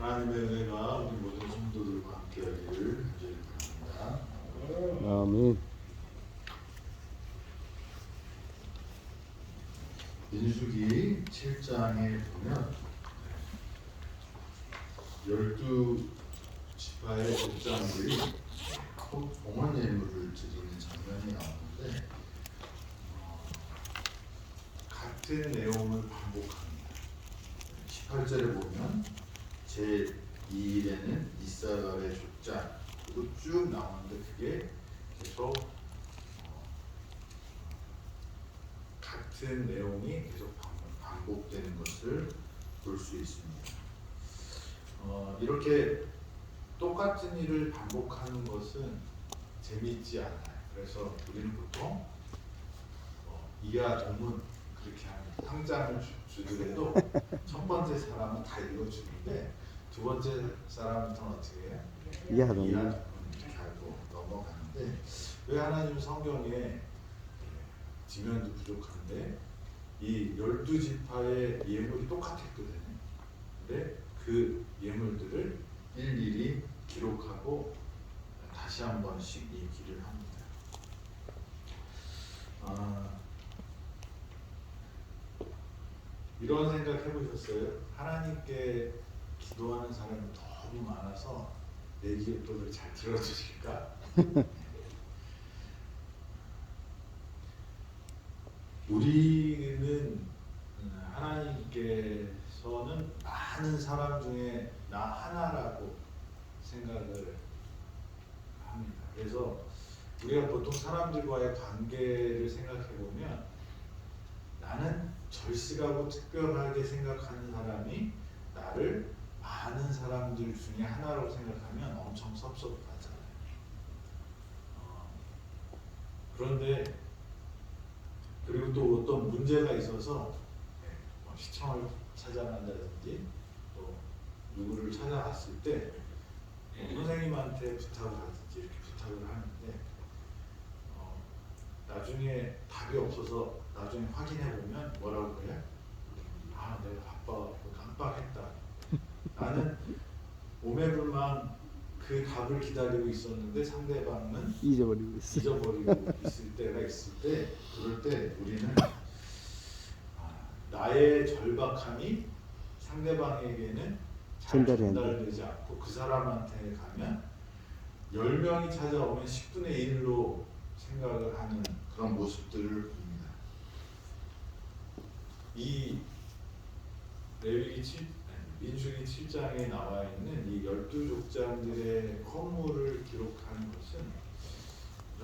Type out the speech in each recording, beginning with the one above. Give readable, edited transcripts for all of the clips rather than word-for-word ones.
하나님의 은혜가 우리 모든 성도들과 함께하기를 간절히 바랍니다. 아멘. 민수기 7장에 보면 12지파의 족장들이 봉헌 예물을 드리는 장면이 나오는데 같은 내용을 반복합니다. 18절에 보면 제2일에는 이사갈의 족장 그리고 쭉 나오는데 그게 계속 같은 내용이 계속 반복되는 것을 볼 수 있습니다. 이렇게 똑같은 일을 반복하는 것은 재미있지 않아요. 그래서 우리는 보통 이하 동문 그렇게 합니다. 상장을 주더라도 첫 번째 사람은 다 읽어주는데 두 번째 사람부터는 어떻게 해요? 이하 동문 이렇게 하고 넘어가는데 왜 하나님 성경에 지면도 부족한데 이 12지파의 예물이 똑같았거든요. 근데 그 예물들을 일일이 기록하고 다시 한 번씩 얘기를 합니다. 이런 생각 해보셨어요? 하나님께 기도하는 사람이 너무 많아서 내 기도를 잘 들어주실까? 우리는 하나님께서는 많은 사람 중에 나 하나라고 생각을 합니다. 그래서 우리가 보통 사람들과의 관계를 생각해 보면 나는 절실하고 특별하게 생각하는 사람이 나를 많은 사람들 중에 하나라고 생각하면 엄청 섭섭하잖아요. 그런데 그리고 또 어떤 문제가 있어서 시청을 찾아간다든지 또 누구를 찾아갔을 때 선생님한테 부탁을 하든지 이렇게 부탁을 하는데 나중에 답이 없어서 나중에 확인해 보면 뭐라고 그래? 아, 내가 바빠 깜빡했다. 나는 오매불망 그 답을 기다리고 있었는데 상대방은 잊어버리고 있을 때가 있을 때 그럴 때 우리는 나의 절박함이 상대방에게는 잘 전달되지 않고 그 사람한테 가면 10명이 찾아오면 10분의 1로 생각을 하는 그런 모습들을 봅니다. 이 민수기 7장에 나와 있는 이 12족장들의 허물을 기록하는 것은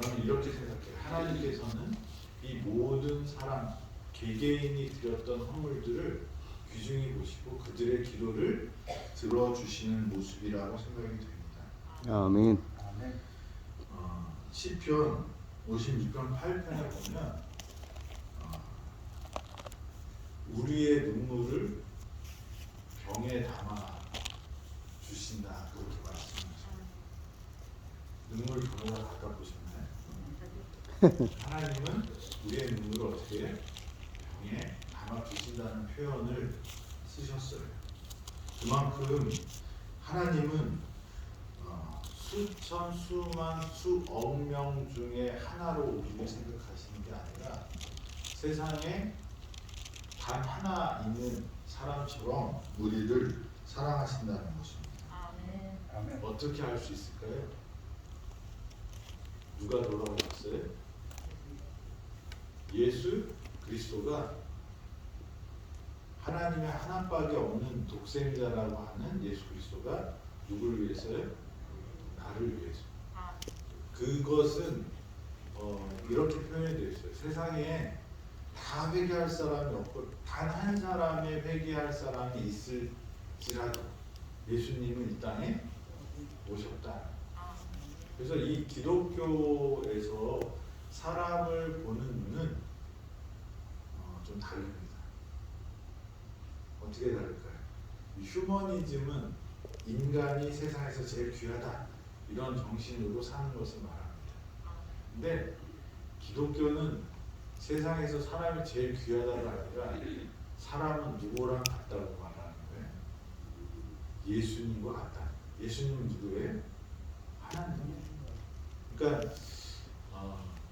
저는 이렇게 생각해요. 하나님께서는 이 모든 사람 개개인이 드렸던 허물들을 귀중히 보시고 그들의 기도를 들어주시는 모습이라고 생각이 됩니다. 아멘. 시편 56편 8편에 보면 우리의 눈물을 병에 담아 주신다 그렇게 말씀하셨어요. 눈물 병에다 갖다 보셨나요? 하나님은 우리의 눈물을 어떻게 해요? 병에 담아 주신다는 표현을 쓰셨어요. 그만큼 하나님은 수천, 수만, 수억 명 중에 하나로 우리를 생각하시는 게 아니라 세상에 단 하나 있는 사람처럼 우리를 사랑하신다는 것입니다. 아멘. 어떻게 알 수 있을까요? 누가 돌아오셨어요? 예수 그리스도가 하나님의 하나밖에 없는 독생자라고 하는 예수 그리스도가 누구를 위해서요? 나를 위해서. 그것은 이렇게 표현이 되어 있어요. 세상에 다 회개할 사람이 없고 단 한 사람의 회개할 사람이 있을지라도 예수님은 이 땅에 오셨다. 그래서 이 기독교에서 사람을 보는 눈은 좀 다릅니다. 어떻게 다를까요? 휴머니즘은 인간이 세상에서 제일 귀하다 이런 정신으로 사는 것을 말합니다. 근데 기독교는 세상에서 사람이 제일 귀하다가 아니라 사람은 누구랑 같다고 말하는 거예요. 예수님과 같다. 예수님은 누구예요? 하나님. 그러니까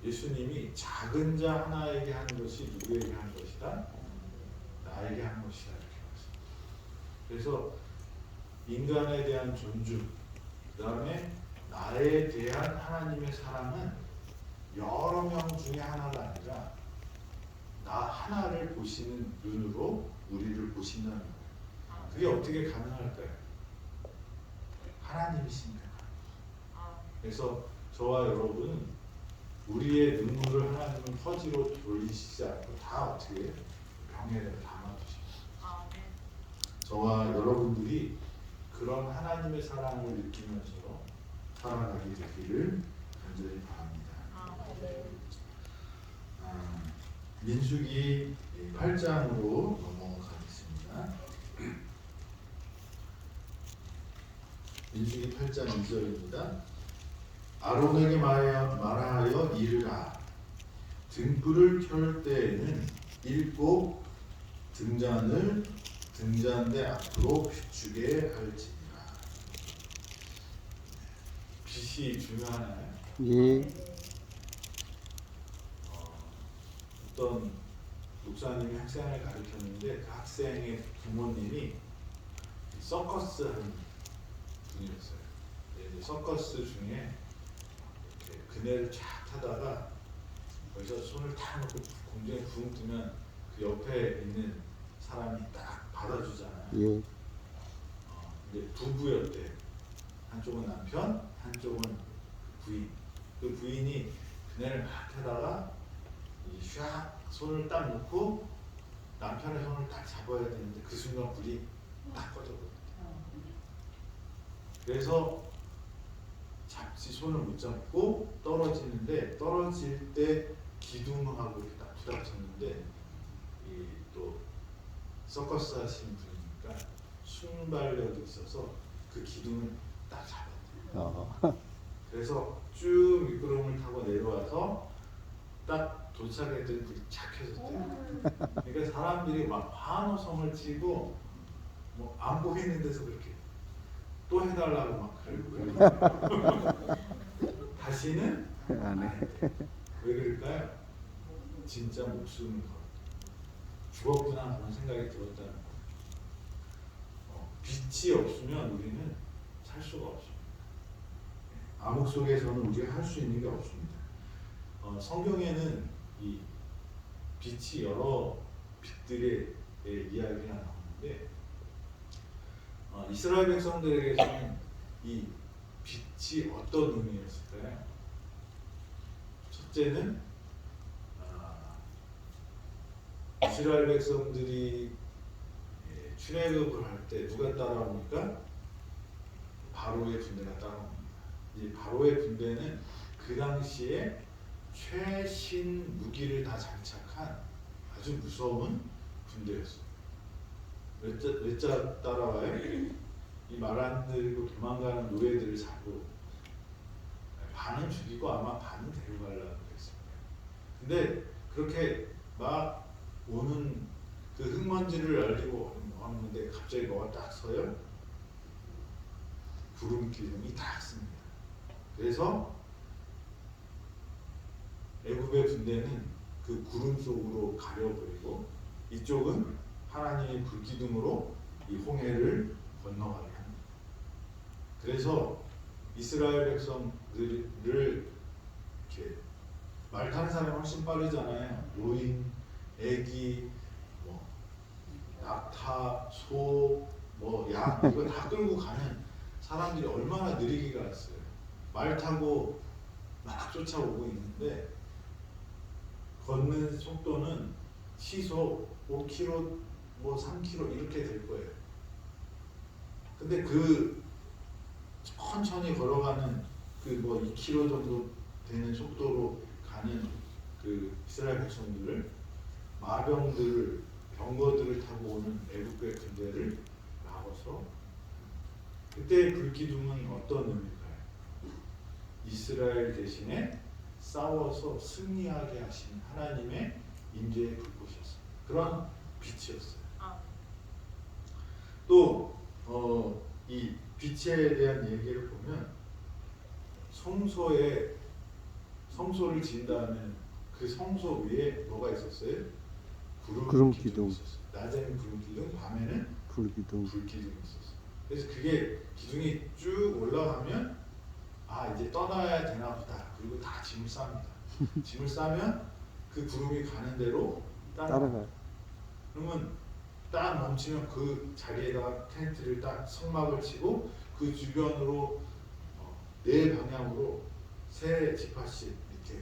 예수님이 작은 자 하나에게 한 것이 누구에게 한 것이다? 나에게 한 것이다 이렇게 말씀합니다. 그래서 인간에 대한 존중, 그 다음에 나에 대한 하나님의 사랑은 여러 명 중에 하나가 아니라 나 하나를 보시는 눈으로 우리를 보신다는 거예요. 그게 어떻게 가능할까요? 하나님이시니까. 그래서 저와 여러분은 우리의 눈물을 하나님은 퍼지로 돌리시지 않고 다 어떻게 병에 담아두십니다. 저와 여러분들이 그런 하나님의 사랑을 느끼면서 살아가게 되기를 간절히 바랍니다. 민수기 8장으로 넘어가겠습니다. 민수기 8장 2절입니다. 아론에게 말하여 이르라. 등불을 켤 때에는 7 등잔대 앞으로 비추게 할지니라. 빛이 중요하나요? 예. 어떤 목사님이 학생을 가르쳤는데 그 학생의 부모님이 서커스 하는 분이었어요. 이제 서커스 중에 이렇게 그네를 쫙 타다가 거기서 손을 탁 놓고 공중에 붕 뜨면 그 옆에 있는 사람이 딱 받아주잖아요. 예. 근데 부부였대. 한쪽은 남편, 한쪽은 부인. 그 부인이 그네를 막 타다가 샥 손을 딱 놓고 남편의 손을 딱 잡아야 되는데 그 순간 불이 딱 꺼져버렸대. 그래서 손을 못 잡고 떨어지는데 떨어질 때 기둥하고 이렇게 딱 부닥쳤는데 또 서커스 하시는 분이니까 순발력이 있어서 그 기둥을 딱 잡았대요. 그래서 쭉 미끄럼을 타고 내려와서 딱 도착했더니 불이 착 켜졌대요. 그러니까 사람들이 막 환호성을 치고 뭐 안 보이는 데서 그렇게 또 해달라고 막 그러고 다시는 안 해. 왜 그럴까요? 진짜 목숨을 걸어 죽었구나 그런 생각이 들었다는 거예요. 빛이 없으면 우리는 살 수가 없습니다. 암흑 속에서는 우리가 할 수 있는 게 없습니다. 성경에는 이 빛이 여러 빛들의 이야기가 나오는데 이스라엘 백성들에게서는 이 빛이 어떤 의미였을까요? 첫째는 이스라엘 백성들이 출애굽을 할 때 누가 따라옵니까? 바로의 군대가 따라옵니다. 이 바로의 군대는 그 당시에 최신 무기를 다 장착한 아주 무서운 군대였어요. 왜 따라와요? 이 말 안 들고 도망가는 노예들을 잡고 반은 죽이고 아마 반은 데려가려고 그랬습니다. 근데 그렇게 막 오는 그 흙먼지를 알리고 왔는데 갑자기 뭐가 딱 서요? 구름 기둥이 딱 씁니다. 그래서 애굽의 군대는 그 구름 속으로 가려버리고 이쪽은 하나님의 불기둥으로 이 홍해를 건너가게 합니다. 그래서 이스라엘 백성들을 이렇게 말 타는 사람이 훨씬 빠르잖아요. 노인, 애기, 뭐 낙타, 소, 뭐 양 이거 다 끌고 가는 사람들이 얼마나 느리게 갔어요. 말 타고 막 쫓아오고 있는데 걷는 속도는 시속 5km, 뭐 3km 이렇게 될 거예요. 근데 그 천천히 걸어가는 그 뭐 2km 정도 되는 속도로 가는 그 이스라엘 백성들을 마병들을 병거들을 타고 오는 애국의 군대를 막아서 그때 불기둥은 어떤 의미일까요? 이스라엘 대신에 싸워서 승리하게 하신 하나님의 임재의 불꽃이었어요. 그런 빛이었어요. 또 이 빛에 대한 얘기를 보면 성소를 지은 다음에 그 성소 위에 뭐가 있었어요? 구름 기둥이 기둥. 있었어요. 낮에는 구름 기둥, 밤에는 불기둥. 불 기둥이 있었어요. 그래서 그게 기둥이 쭉 올라가면 아 이제 떠나야 되나 보다. 그리고 다 짐을 쌉니다. 짐을 싸면 그 구름이 가는 대로 따라가요. 그러면 딱 멈추면 그 자리에다가 텐트를 딱 성막을 치고 그 주변으로 네 방향으로 세 지파씩 이렇게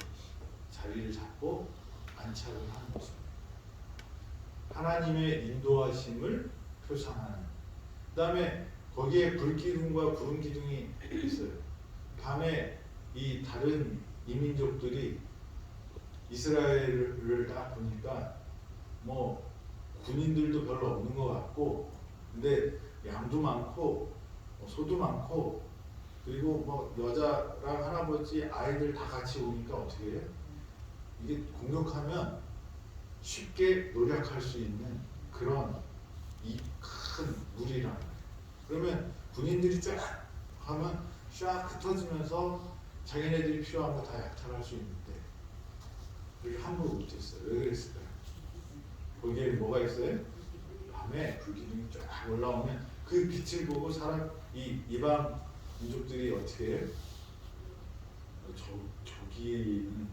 자리를 잡고 안착을 하는 모습. 하나님의 인도하심을 표상하는. 그다음에 거기에 불기둥과 구름 기둥이 있어요. 밤에 이 다른 이민족들이 이스라엘을 딱 보니까 뭐 군인들도 별로 없는 것 같고, 근데 양도 많고 소도 많고, 그리고 뭐 여자랑 할아버지 아이들 다 같이 오니까 어떻게 해요? 이게 공격하면 쉽게 노략할 수 있는 그런 이 큰 무리란 말이에요. 그러면 군인들이 쫙 하면 쫙 흩어지면서 자기네들이 필요한 거 다 약탈할 수 있는데 그렇게 함부로 못했어요. 왜 그랬을까요? 거기에 뭐가 있어요? 밤에 불기둥이 쫙 올라오면 그 빛을 보고 이 이방 민족들이 어떻게 해요? 저기에는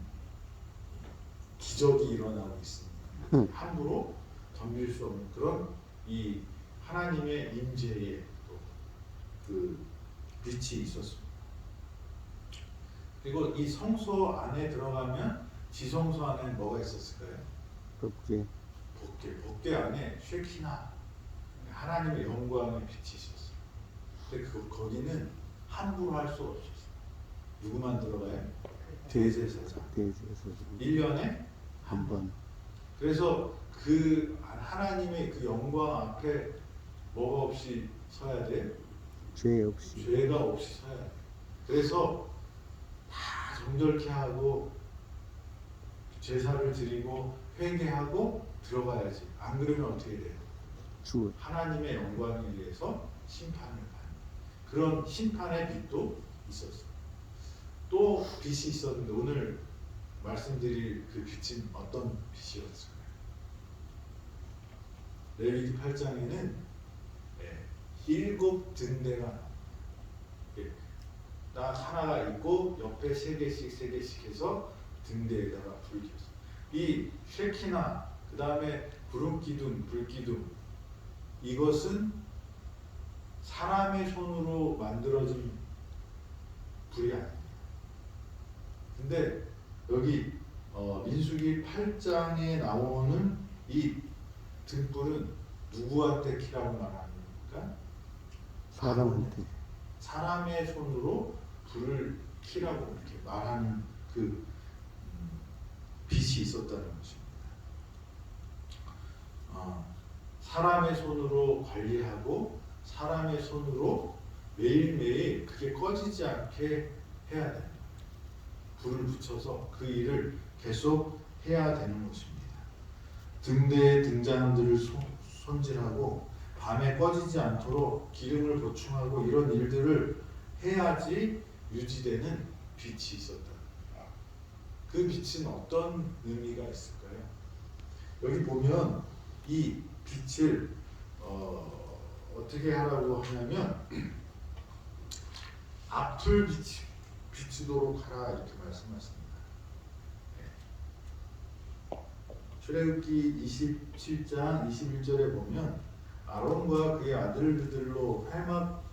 기적이 일어나고 있습니다. 함부로 덤빌 수 없는 그런 이 하나님의 임재의 또 그 빛이 있었습니다. 그리고 이 성소 안에 들어가면 지성소 안에 뭐가 있었을까요? 법궤. 법궤 안에 쉐키나 하나님의 영광의 빛이 있었어요. 근데 거기는 함부로 할 수 없었어요. 누구만 들어가요? 대제사장. 1년에 한 번. 그래서 그 하나님의 그 영광 앞에 뭐가 없이 서야 돼? 죄 없이. 죄가 없이 서야 돼. 그래서 다 정결케 하고 제사를 드리고 회개하고 들어가야지. 안 그러면 어떻게 돼요? 죽어. 하나님의 영광에 의해서 심판을 받는 그런 심판의 빛도 있었어요. 또 빛이 있었는데 오늘 말씀드릴 그 빛은 어떤 빛이었을까요? 레위기 8장에는 7 등대가 딱 하나가 있고 옆에 3개씩 해서 등대에다가 불 켰어요. 이 쉐키나 그 다음에 구름기둥, 불기둥 이것은 사람의 손으로 만들어진 불이 아닙니다. 근데 여기 민수기 8장에 나오는 이 등불은 누구한테 키라고 말합니까? 사람한테. 사람의 손으로 불을 키라고 이렇게 말하는 그 빛이 있었다는 것입니다. 사람의 손으로 관리하고 사람의 손으로 매일매일 그게 꺼지지 않게 해야 됩니다. 불을 붙여서 그 일을 계속 해야 되는 것입니다. 등대의 등잔들을 손질하고 밤에 꺼지지 않도록 기름을 보충하고 이런 일들을 해야지 유지되는 빛이 있었다. 그 빛은 어떤 의미가 있을까요? 여기 보면 이 빛을 어떻게 하라고 하냐면 앞을 비추도록 하라 이렇게 말씀하십니다. 출애굽기 27장 21절에 보면 아론과 그의 아들들로 회막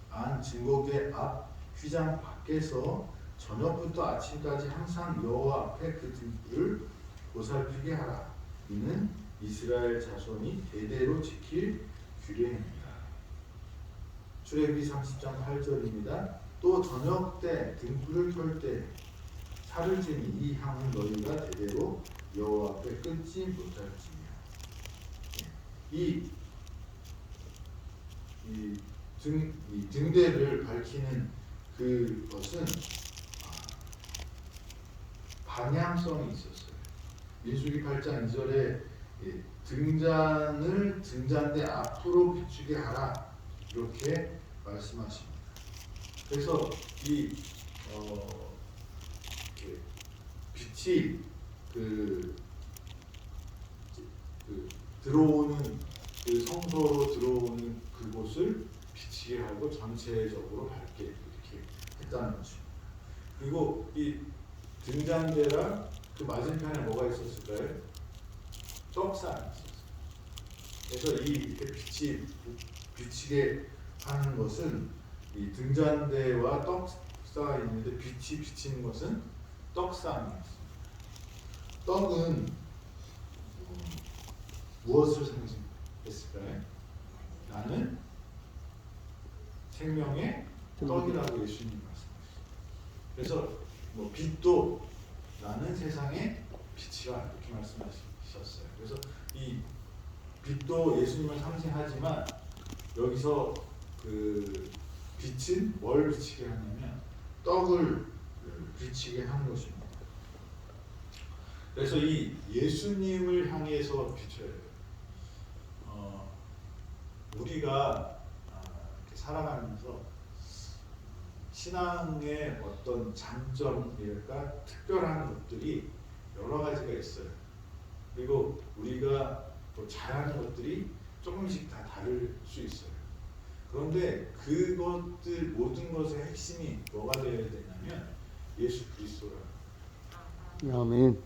안 증거궤 앞 휘장 밖에서 저녁부터 아침까지 항상 여호와 앞에 그 등불을 보살피게 하라. 이는 이스라엘 자손이 대대로 지킬 규례입니다. 출애굽기 30장 8절입니다. 또 저녁 때 등불을 켤 때 살을 지니 이 향은 너희가 대대로 여호와 앞에 끊지 못할지니라. 이 등대를 밝히는 그것은 방향성이 있었어요. 민수기 8장 2절에 등잔을 등잔대 앞으로 비추게 하라 이렇게 말씀하십니다. 그래서 이 이렇게 빛이 그 들어오는 그 성소로 들어오는 그곳을 비치게 하고 전체적으로 밝게 이렇게 했다는 것입니다. 그리고 이 등잔대랑 그 맞은편에 뭐가 있었을까요? 떡상이 있었어요. 그래서 이렇게 빛이 비치게 하는 것은 이 등잔대와 떡상이 있는데 빛이 비치는 것은 떡상이었습니다. 떡은 무엇을 상징했을까요? 나는 생명의 떡이라고 예수님이 말씀하셨어요. 그래서 뭐 빛도 나는 세상의 빛이라 이렇게 말씀하셨어요. 그래서 이 빛도 예수님을 상징하지만 여기서 그 빛은 뭘 비치게 하냐면 떡을 비치게 하는 것입니다. 그래서 이 예수님을 향해서 비춰야 돼요. 우리가 이렇게 살아가면서 신앙의 어떤 장점이랄까 특별한 것들이 여러 가지가 있어요. 그리고 우리가 또 잘하는 것들이 조금씩 다 다를 수 있어요. 그런데 그것들 모든 것의 핵심이 뭐가 되어야 되냐면 예수 그리스도라는 거예요. 아멘.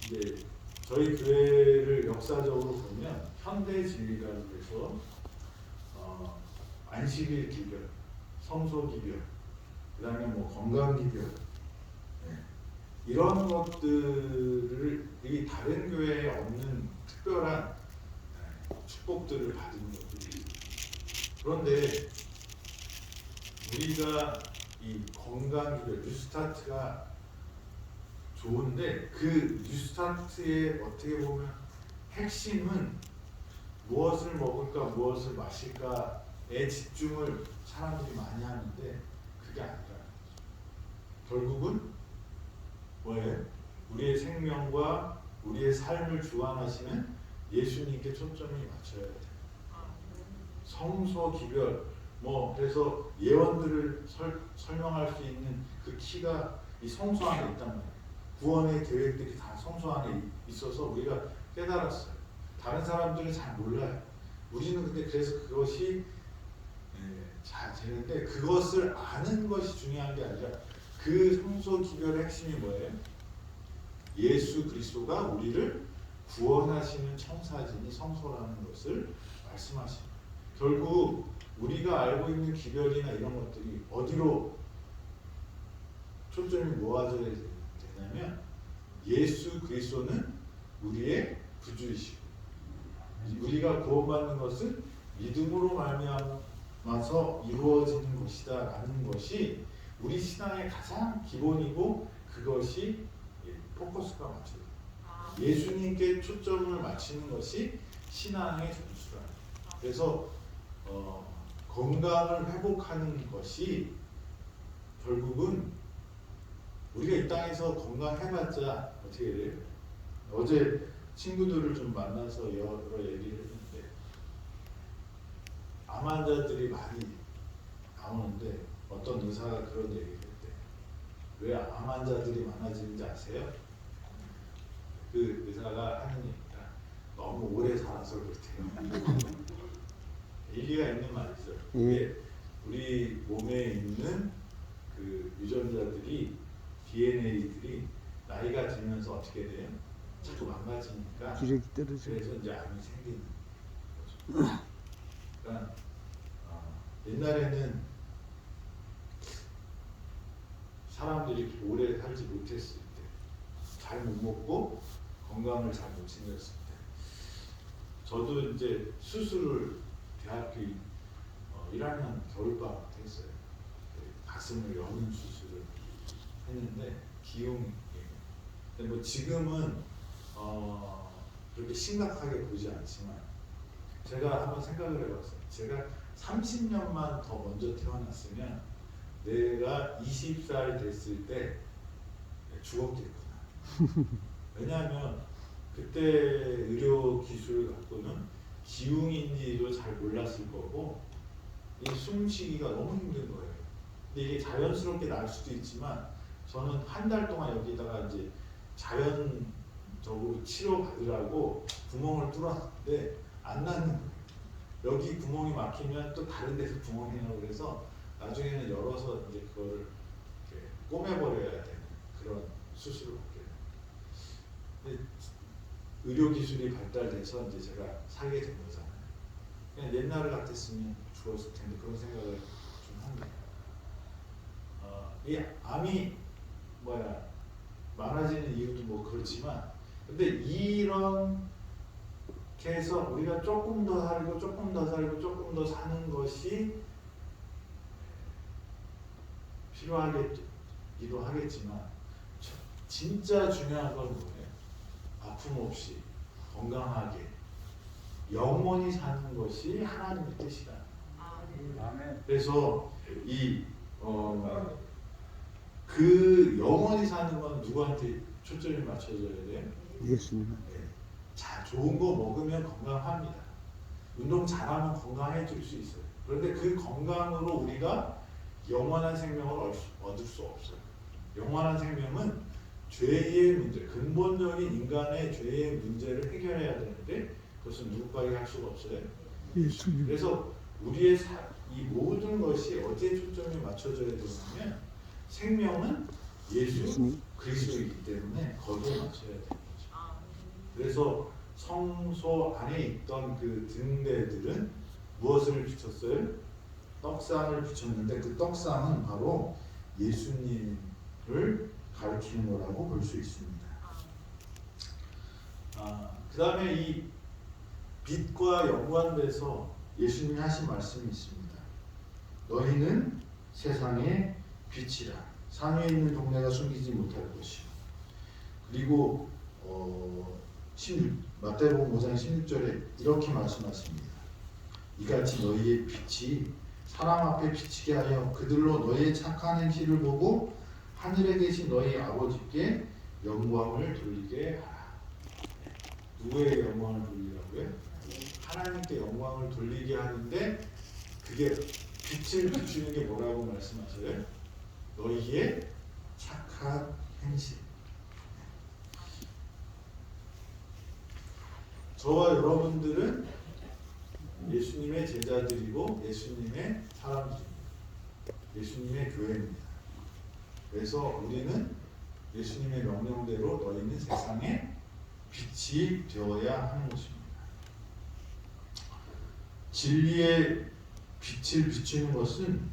이제 저희 교회를 역사적으로 보면 현대 진리라고 해서 안식일 기별, 성소 기별, 그다음에 뭐 건강 기별, 이런 것들을 이 다른 교회에 없는 특별한 축복들을 받은 것들이. 그런데 우리가 이 건강 기별 뉴스타트가 좋은데 그 뉴스타트의 어떻게 보면 핵심은 무엇을 먹을까 무엇을 마실까에 집중을 사람들이 많이 하는데 그게 아니라 결국은 뭐예요? 우리의 생명과 우리의 삶을 주관하시는 예수님께 초점이 맞춰야 돼요. 성소 기별 뭐 그래서 예언들을 설명할 수 있는 그 키가 이 성소 안에 있단 말이에요. 구원의 계획들이 다 성소 안에 있어서 우리가 깨달았어요. 다른 사람들은 잘 몰라요. 우리는 근데 그래서 그것이 잘 되는데 그것을 아는 것이 중요한 게 아니라 그 성소 기별의 핵심이 뭐예요? 예수 그리스도가 우리를 구원하시는 청사진이 성소라는 것을 말씀하십니다. 결국 우리가 알고 있는 기별이나 이런 것들이 어디로 초점이 모아져야 되냐면 예수 그리스도는 우리의 구주이시고 우리가 구원받는 것은 믿음으로 말미암아서 이루어지는 것이다라는 것이 우리 신앙의 가장 기본이고 그것이 포커스가 맞춰요. 예수님께 초점을 맞추는 것이 신앙의 전수라. 그래서 건강을 회복하는 것이 결국은 우리가 이 땅에서 건강해봤자 어떻게 돼요? 어제 친구들을 좀 만나서 여러 얘기를 했는데 암 환자들이 많이 나오는데 어떤 의사가 그런 얘기를 했대. 왜 암 환자들이 많아지는지 아세요? 그 의사가 하는 얘기가 너무 오래 살아서 그렇대요. 일리가 있는 말이죠. 우리 몸에 있는 그 유전자들이 DNA들이 나이가 들면서 어떻게 돼요? 자꾸 망가지니까 기력이 떨어져. 그래서 이제 암이 생기는 거죠. 그러니까 옛날에는 사람들이 오래 살지 못했을 때, 잘 못 먹고 건강을 잘 못 챙겼을 때, 저도 이제 수술을 대학교 1학년 겨울방학 때 했어요. 가슴을 여는 수술을 했는데 기흉이. 근데 뭐 지금은 그렇게 심각하게 보지 않지만 제가 한번 생각을 해봤어요. 제가 30년만 더 먼저 태어났으면 내가 20살 됐을 때 죽었겠구나. 왜냐하면 그때 의료 기술 갖고는 기웅인지도 잘 몰랐을 거고 이 숨쉬기가 너무 힘든 거예요. 근데 이게 자연스럽게 날 수도 있지만 저는 한 달 동안 여기다가 이제 자연적으로 치료 받으라고 구멍을 뚫었는데 안 나는 거예요. 여기 구멍이 막히면 또 다른 데서 구멍이 나고 그래서 나중에는 열어서 이제 그거를 이렇게 꼬매버려야 되는 그런 수술을 받게 돼요. 근데 의료 기술이 발달돼서 이제 제가 살게 된 거잖아요. 그냥 옛날 같았으면 죽었을 텐데 그런 생각을 좀 합니다. 이 암이 많아지는 이유도 뭐 그렇지만, 근데 이런 해서 우리가 조금 더 살고 조금 더 살고 조금 더 사는 것이 필요하기도 하겠지만 진짜 중요한 건 뭐예요? 아픔 없이 건강하게 영원히 사는 것이 하나님의 뜻이다. 그래서 그 영원히 사는 건 누구한테 초점이 맞춰져야 돼요? 예수님. 자, 좋은 거 먹으면 건강합니다. 운동 잘하면 건강해질 수 있어요. 그런데 그 건강으로 우리가 영원한 생명을 얻을 수 없어요. 영원한 생명은 죄의 문제, 근본적인 인간의 죄의 문제를 해결해야 되는데 그것은 누구까지 할 수가 없어요. 예수님. 그래서 우리의 이 모든 것이 어디에 초점이 맞춰져야 되냐면 생명은 예수 그리스도이기 때문에 거기에 맞춰야 되는 거죠. 그래서 성소 안에 있던 그 등대들은 무엇을 비췄어요? 떡상을 비췄는데 그 떡상은 바로 예수님을 가리키는 거라고 볼 수 있습니다. 그 다음에 이 빛과 연관돼서 예수님이 하신 말씀이 있습니다. 너희는 세상의 빛이라. 산 위에 있는 동네가 숨기지 못할 것이요. 그리고 마태복음 5장 16절에 이렇게 말씀하십니다. 이같이 너희의 빛이 사람 앞에 비치게 하여 그들로 너희의 착한 행실을 보고 하늘에 계신 너희 아버지께 영광을 돌리게 하라. 누구에게 영광을 돌리라고요? 하나님께 영광을 돌리게 하는데 그게 빛을 비추는 게 뭐라고 말씀하세요? 너희의 착한 행실. 저와 여러분들은 예수님의 제자들이고 예수님의 사람들입니다. 예수님의 교회입니다. 그래서 우리는 예수님의 명령대로 너희는 세상에 빛이 되어야 하는 것입니다. 진리의 빛을 비추는 것은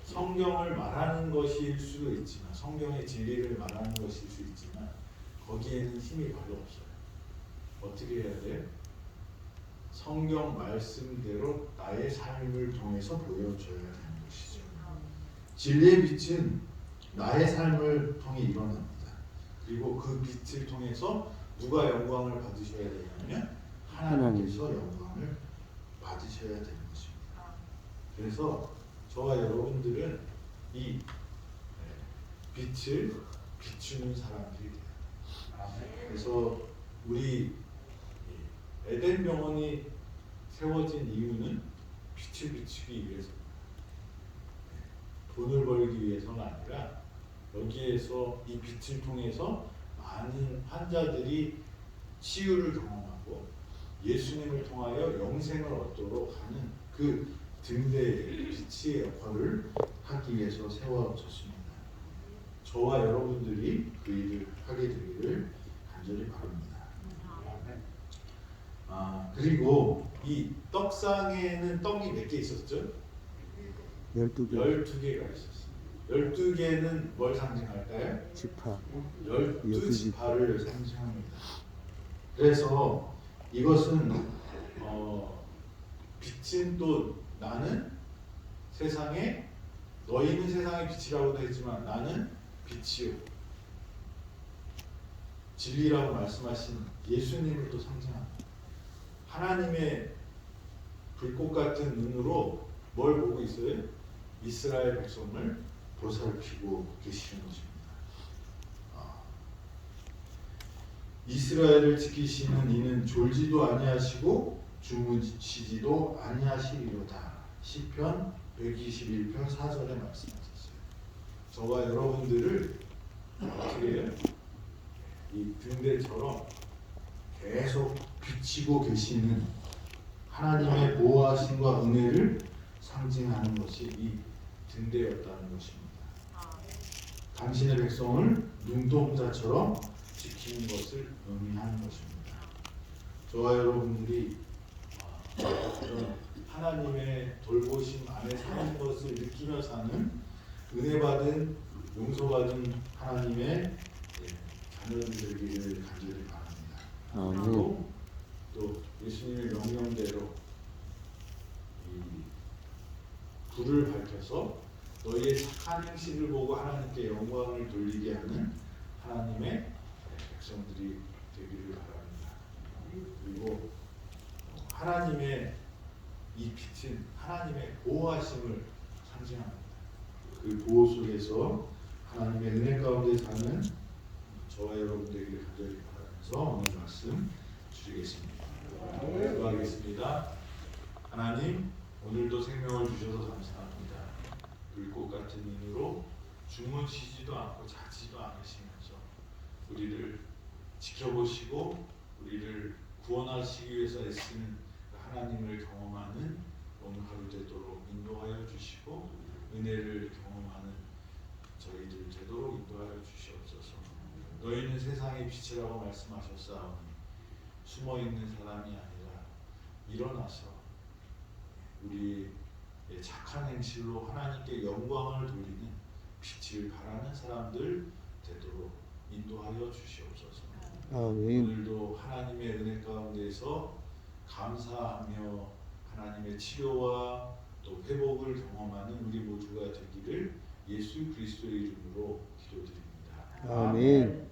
성경을 말하는 것일 수도 있지만, 성경의 진리를 말하는 것일 수 있지만 거기에는 힘이 별로 없어요. 어떻게 해야 돼요? 성경 말씀대로 나의 삶을 통해서 보여줘야 하는 것이죠. 진리의 빛은 나의 삶을 통해 일어납니다. 그리고 그 빛을 통해서 누가 영광을 받으셔야 되냐면 하나님께서 영광을 받으셔야 되는 것입니다. 그래서 저와 여러분들은 이 빛을 비추는 사람들이 돼요. 그래서 우리 에덴 병원이 세워진 이유는 빛을 비추기 위해서입니다. 돈을 벌기 위해서가 아니라 여기에서 이 빛을 통해서 많은 환자들이 치유를 경험하고 예수님을 통하여 영생을 얻도록 하는 그 등대의 빛의 역할을 하기 위해서 세워졌습니다. 저와 여러분들이 그 일을 하게 되기를 간절히 바랍니다. 그리고 이 떡상에는 떡이 몇 개 있었죠? 12개. 12개가 있었어요. 12개는 뭘 상징할까요? 지파. 12지파를 상징합니다. 그래서 이것은 빛은 또 나는 세상에 너희는 세상의 빛이라고도 했지만 나는 빛이요 진리라고 말씀하신 예수님을 또 상징합니다. 하나님의 불꽃 같은 눈으로 뭘 보고 있어요? 이스라엘 백성을 보살피고 계시는 것입니다. 이스라엘을 지키시는 이는 졸지도 아니하시고 주무시지도 아니하시리로다. 시편 121편 4절에 말씀하셨어요. 저와 여러분들을 어떻게 해요? 이 등대처럼 계속 비치고 계시는 하나님의 보호하심과 은혜를 상징하는 것이 이 등대였다는 것입니다. 당신의 백성을 눈동자처럼 지키는 것을 의미하는 것입니다. 저와 여러분들이 그런 하나님의 돌보심 안에 사는 것을 느끼며 사는 은혜 받은 용서받은 하나님의 자녀들 되기를 간절히 바랍니다. 아멘. 그리고 또 예수님의 명령대로 이 불을 밝혀서 너희의 착한 행실을 보고 하나님께 영광을 돌리게 하는 하나님의 백성들이 되기를 바랍니다. 그리고 하나님의 이 빛은 하나님의 보호하심을 상징합니다. 그 보호 속에서 하나님의 은혜 가운데 사는 저와 여러분들에게 간절히 바라면서 오늘 말씀 드리겠습니다. 기도하겠습니다. 하나님, 오늘도 생명을 주셔서 감사합니다. 불꽃 같은 눈으로 주무시지도 않고 자지도 않으시면서 우리를 지켜보시고 우리를 구원하시기 위해서 애쓰는 하나님을 경험하는 오늘 하루 되도록 인도하여 주시고 은혜를 경험하는 저희들 되도록 인도하여 주시옵소서. 너희는 세상의 빛이라고 말씀하셨사오니 숨어있는 사람이 아니라 일어나서 우리의 착한 행실로 하나님께 영광을 돌리는 빛을 발하는 사람들 되도록 인도하여 주시옵소서. 아멘. 오늘도 하나님의 은혜 가운데서 감사하며 하나님의 치료와 또 회복을 경험하는 우리 모두가 되기를 예수 그리스도의 이름으로 기도드립니다. 아멘.